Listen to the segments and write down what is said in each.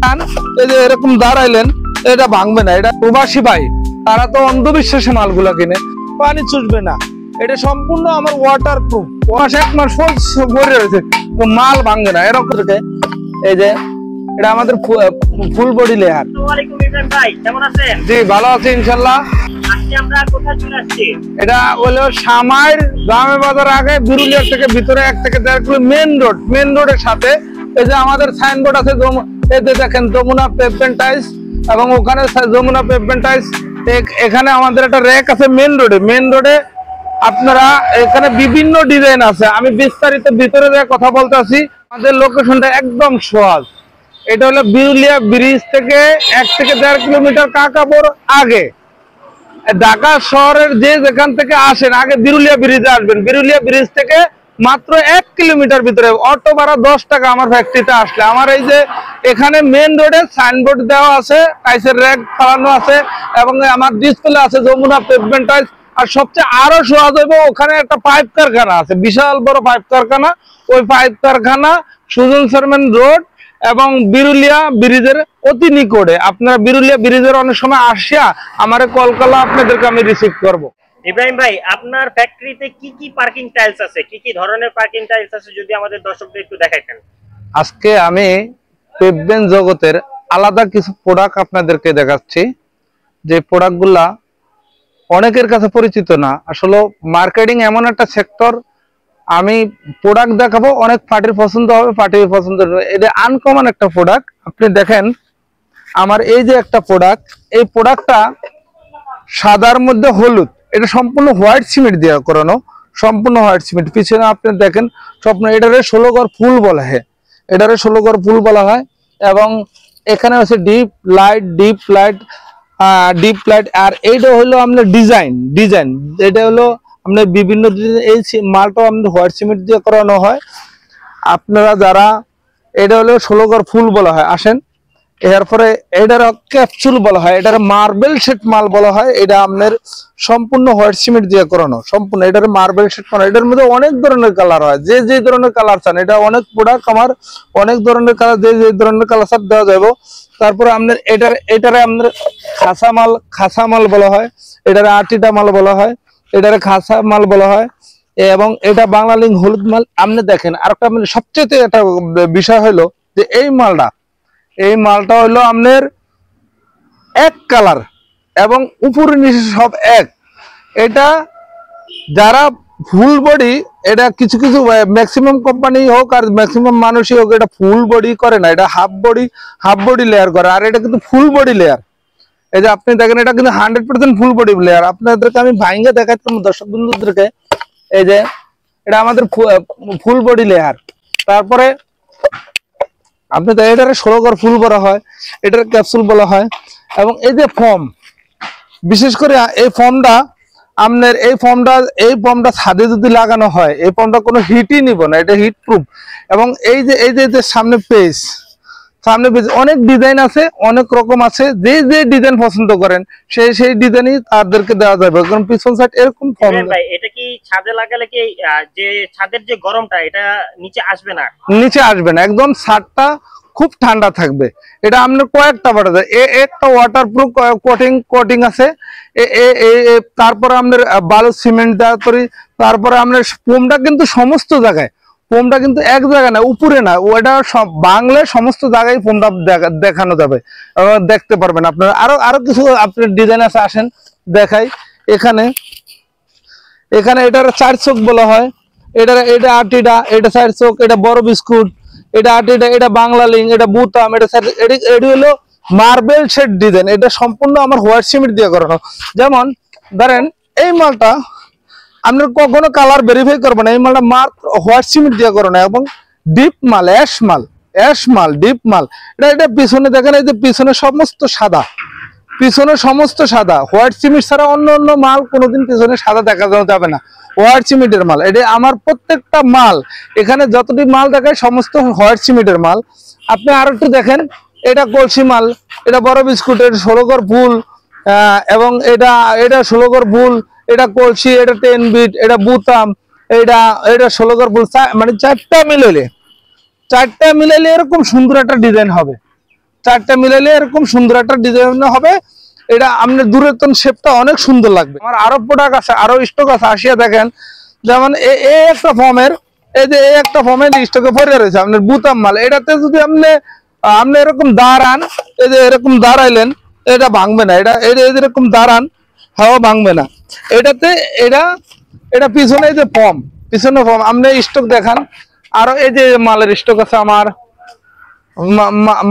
চান এই যে এরকম দাঁড়াইলেন, এটা ভাঙবে না। এটা প্রবাসী ভাই, তারা তো অন্ধবিশ্বাসে মালগুলা কিনে, পানি চুষবে না। এটা সম্পূর্ণ আমার ওয়াটার প্রুফ, এক মাস ভরে রয়েছে, তো মাল ভাঙবে না এরকম। এই যে এটা আমাদের ফুল বডি লেয়ার। জি ভালো আছি ইনশাল্লাহ। এটা হলো সামাইর গ্রামে বাজার আগে বিরুলিয়া থেকে ভিতরে 1 থেকে 1.5 কিলো মেন রোড। মেন রোডের সাথে এই যে আমাদের সাইনবোর্ড আছে, এতে দেখেন যমুনা পেভমেন্ট টাইলস, এবং ওখানে যমুনা পেভমেন্ট টাইলস। এখানে আমাদের একটা র্যাক আছে মেন রোডে। মেন রোডে আপনারা এখানে বিভিন্ন ডিজাইন আছে, আমি বিস্তারিত ভিতরে কথা বলতে আছি। আমাদের লোকেশনটা একদম সহজ। এটা হলো বিরুলিয়া ব্রিজ থেকে 1 থেকে 1.5 কিলোমিটার কাকাপুর আগে। ঢাকা শহরের যেখান থেকে আসেন আগে বিরুলিয়া ব্রিজে আসবেন। বিরুলিয়া ব্রিজ থেকে মাত্র 1 কিলোমিটার ভিতরে, অটো ভাড়া 10 টাকা আমার ফ্যাক্টরিতে আসলে। আমার এই যে এখানে মেন রোডে সাইনবোর্ড দেওয়া আছে, টাইসের র্যাক ফালানো আছে, এবং আমার ডিসপ্লে আছে যমুনা পেভমেন্ট টাইলস। আর সবচেয়ে আরো সহজ হইব, ওখানে একটা পাইপ কারখানা আছে, বিশাল বড় পাইপ কারখানা। ওই পাইপ কারখানা সুজন চেয়ারম্যান রোড এবং বিরুলিয়া ব্রিজের অতি নিকটে। আপনারা বিরুলিয়া ব্রিজের অনেক সময় আসিয়া আমারে কল করলে আপনাদেরকে আমি রিসিভ করব। ইব্রাহিম ভাই, আপনার ফ্যাক্টরিতে কি কি পার্কিং টাইলস আছে, কি কি ধরনের পার্কিং টাইলস আছে, যদি আমাদের দর্শকদের একটু দেখাইতেন। আজকে আমি পেভমেন্ট জগতের আলাদা কিছু প্রোডাক্ট আপনাদেরকে দেখাচ্ছি, যে প্রোডাক্টগুলা অনেকের কাছে পরিচিত না। আসলে মার্কেটিং এমন একটা সেক্টর, আমি প্রোডাক্ট দেখাবো, অনেক পার্টির পছন্দ হবে, পার্টির পছন্দ হবে। এটা আনকমন একটা প্রোডাক্ট। আপনি দেখেন আমার এই যে একটা প্রোডাক্ট, এই প্রোডাক্টটা সাদার মধ্যে হলুদ, এটা সম্পূর্ণ হোয়াইট সিমেন্ট দিয়ে করানো, সম্পূর্ণ হোয়াইট সিমেন্ট। পিছনে আপনি দেখেন স্বপ্ন, এটারে 16 ঘর ফুল বলা হয়, এটারে 16 ঘর ফুল বলা হয়। এবং এখানে হচ্ছে ডিপ লাইট। আর এইটা হলো আপনার ডিজাইন এটা হলো আপনার বিভিন্ন এই মালটা আপনার হোয়াইট সিমেন্ট দিয়ে করানো হয়। আপনারা যারা, এটা হলো 16 ঘর ফুল বলা হয়। আসেন, এরপরে এটার ক্যাপসুল বলা হয়, এটার মার্বেল শেড মাল বলা হয়। এটা আপনার সম্পূর্ণ হোয়াইট সিমেন্ট দিয়ে করানো, সম্পূর্ণ এটার মার্বেল শেড করানো। এটার মধ্যে অনেক ধরনের কালার হয়, যে ধরনের কালার চান। এটা অনেক প্রোডাক্ট আমার, অনেক ধরনের কালার, যে ধরনের কালার চান দেওয়া যাবে। তারপরে আপনার এটারে আপনার খাসা মাল বলা হয়, এটারে আটিটা মাল বলা হয়, এটারে খাসা মাল বলা হয়। এবং এটা বাংলা লিঙ্ক হলুদ মাল। আপনি দেখেন আরেকটা সবচেয়ে একটা বিষয় হলো যে এই মালটা হলো আপনার এক কালার এবং উপরে নিচে সব এক। এটা যারা ফুল বডি, এটা কিছু ম্যাক্সিমাম কোম্পানি হোক আর ম্যাক্সিমাম মানুষই হোক, এটা ফুল বডি করে না, এটা হাফ বডি লেয়ার করে। আর এটা কিন্তু ফুল বডি লেয়ার। এই যে আপনি দেখেন এটা কিন্তু 100% ফুল বডি লেয়ার। আপনাদেরকে আমি ভাইঙ্গা দেখাচ্ছি দর্শক বন্ধুদেরকে। এই যে এটা আমাদের ফুল বডি লেয়ার। তারপরে আপনি এটারে 16 ঘর ফুল বলা হয়, এটার ক্যাপসুল বলা হয়। এবং এই যে ফর্ম, বিশেষ করে এই ফর্মটা আপনার, এই ফর্মটা ছাদে যদি লাগানো হয়, এই ফর্মটা কোনো হিটই নিব না, এটা হিট প্রুফ। এবং এই যে সামনে পেজ অনেক ডিজাইন আছে, অনেক রকম আছে। যে ডিজাইন পছন্দ করেন সেই ডিজাইনই তাদেরকে দেওয়া যাবে। কারণ পিছন সাইড এরকম ফর্ম। ভাই, এটা কি ছাদে লাগালে কি যে ছাদের যে গরমটা এটা নিচে আসবে না? নিচে আসবে না, একদম ছাদটা খুব ঠান্ডা থাকবে। এটা আপনার কয়েকটা বাড়া যায়, একটা ওয়াটারপ্রুফ কোটিং আছে। তারপরে আপনার বালু সিমেন্ট দেওয়া তৈরি। তারপরে আপনার ফোমটা কিন্তু সমস্ত জায়গায়, ফোমটা কিন্তু এক জায়গায় না, উপরে না, ওটা বাংলায় সমস্ত জায়গায় ফোমটা দেখানো যাবে, দেখতে পারবেন আপনারা। আরো কিছু আপনার ডিজাইন আছে, আসেন দেখাই। এখানে এটার 4 চোখ বলা হয়, এটা আটিটা, এটা 4 চোখ, এটা বড় বিস্কুট, এটা আটিটা, এটা বাংলা লিঙ্ক, এটা বুতাম, এটি হলো মার্বেল শেড ডিজাইন। এটা সম্পূর্ণ আমার হোয়াইট সিমেন্ট দিয়ে করানো। যেমন ধরেন এই মালটা আপনার কখনো কালার ভেরিফাই করবেন না, এই মালটা মাত্র হোয়াইট সিমেন্ট দিয়ে করানো। এবং ডিপ মাল, অ্যাশ মাল, ডিপ মাল। এটা পিছনে দেখেন, এই যে পিছনে সমস্ত সাদা, হোয়াইট সিমেন্ট ছাড়া অন্য মাল কোনোদিন পিছনে সাদা দেখা যাবে না, হোয়াইট সিমেন্টের মাল। এটা আমার প্রত্যেকটা মাল, এখানে যতটি মাল দেখায় সমস্ত হোয়াইট সিমেন্টের মাল। আপনি আর একটু দেখেন, এটা কলসি মাল, এটা বড় বিস্কুট, এটা 16 ঘর ফুল। এবং এটা 16 ঘর ফুল, এটা কলসি, এটা 10 বিট, এটা বুতাম, এটা 16 ঘর ফুল। মানে চারটা মিলাইলে এরকম সুন্দর একটা ডিজাইন হবে। চারটা মিলাইলে এরকম সুন্দর একটা ডিজাইন হবে। এটা আপনার দূরের শেপটা অনেক সুন্দর লাগবে। আমার আরো প্রোডাক্ট আছে, আরো স্টক আছে, আসিয়া দেখেন। যেমন এই একটা ফর্মের, এই যে এই একটা ফর্মের স্টকে পড়ে রয়েছে আপনার বুতাম মাল। এটাতে যদি আপনি এরকম দাঁড়ান, এই যে এরকম দাঁড়াইলেন, এটা ভাঙবে না। এটা এরকম দাঁড়ান, হাওয়া ভাঙবে না এটাতে। এটা পিছনে এই যে পিছনে ফর্ম আপনি স্টক দেখান। আরো এই যে মালের স্টক আছে, আমার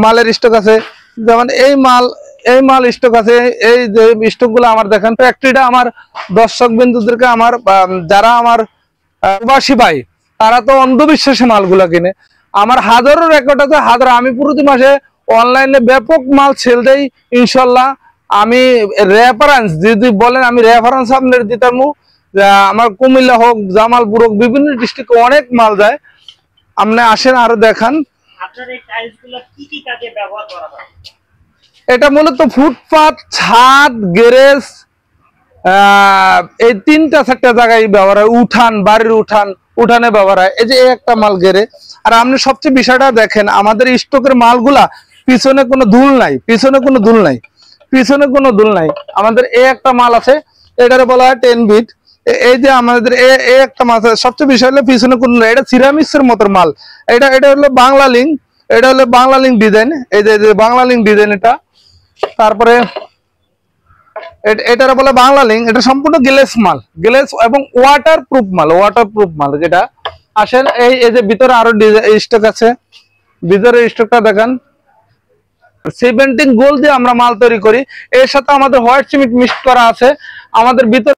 মালের স্টক আছে। যেমন এই মাল স্টক আছে। এই যে স্টক গুলো আমার দেখেন। ফ্যাক্টরিটা আমার দর্শক বিন্দুদেরকে, আমার যারা আমার প্রবাসী ভাই, তারা তো অন্ধবিশ্বাসে মালগুলা কিনে। আমার হাজারো রেকর্ড আছে, হাজার। আমি প্রতি মাসে অনলাইনে ব্যাপক মাল সেল দেই ইনশাল্লাহ। আমি রেফারেন্স যদি বলেন, আমি রেফারেন্স আপনার দিতাম। আমার কুমিল্লা হোক, জামালপুর হোক, বিভিন্ন ডিস্ট্রিক্টে অনেক মাল যায়। আপনি আসেন আরো দেখান। আপনার এই টাইলসগুলো কি কি কাজে ব্যবহার করা হয়? এটা মূলত ফুটপাত, ছাদ, গ্যারেজ, এই 3-4টা জায়গায় ব্যবহার হয়। উঠান, বাড়ির উঠানে ব্যবহার হয়। এই যে একটা মাল গেরে। আর আপনি সবচেয়ে বিষয়টা দেখেন, আমাদের স্টকের মালগুলা পিছনে কোনো ধুল নাই, পিছনে কোনো ধুল নাই। আমাদের এই একটা মাল আছে, এটারে বলা হয় 10 বিট। এই যে আমাদের এই একটা মাল আছে, সবচেয়ে বিষয় হলো পিছনে কোনো নাই। এটা সিরামিক্সের মতো মাল। এটা হলো বাংলা লিঙ্ক। এটা হলো বাংলা লিঙ্ক ডিজাইন। এই যে বাংলা লিঙ্ক ডিজাইন এটা। তারপরে এটার বলে বাংলা লিঙ্ক। এটা সম্পূর্ণ গ্লেস মাল, গ্লেস এবং ওয়াটারপ্রুফ মাল যেটা। আসেন এই যে ভিতরে আরো স্টক আছে। ভিতরে স্টকটা দেখেন। সিমেন্টিং গোল দিয়ে আমরা মাল তৈরি করি। এর সাথে আমাদের হোয়াইট সিমেন্ট মিক্স করা আছে। আমাদের ভিতরে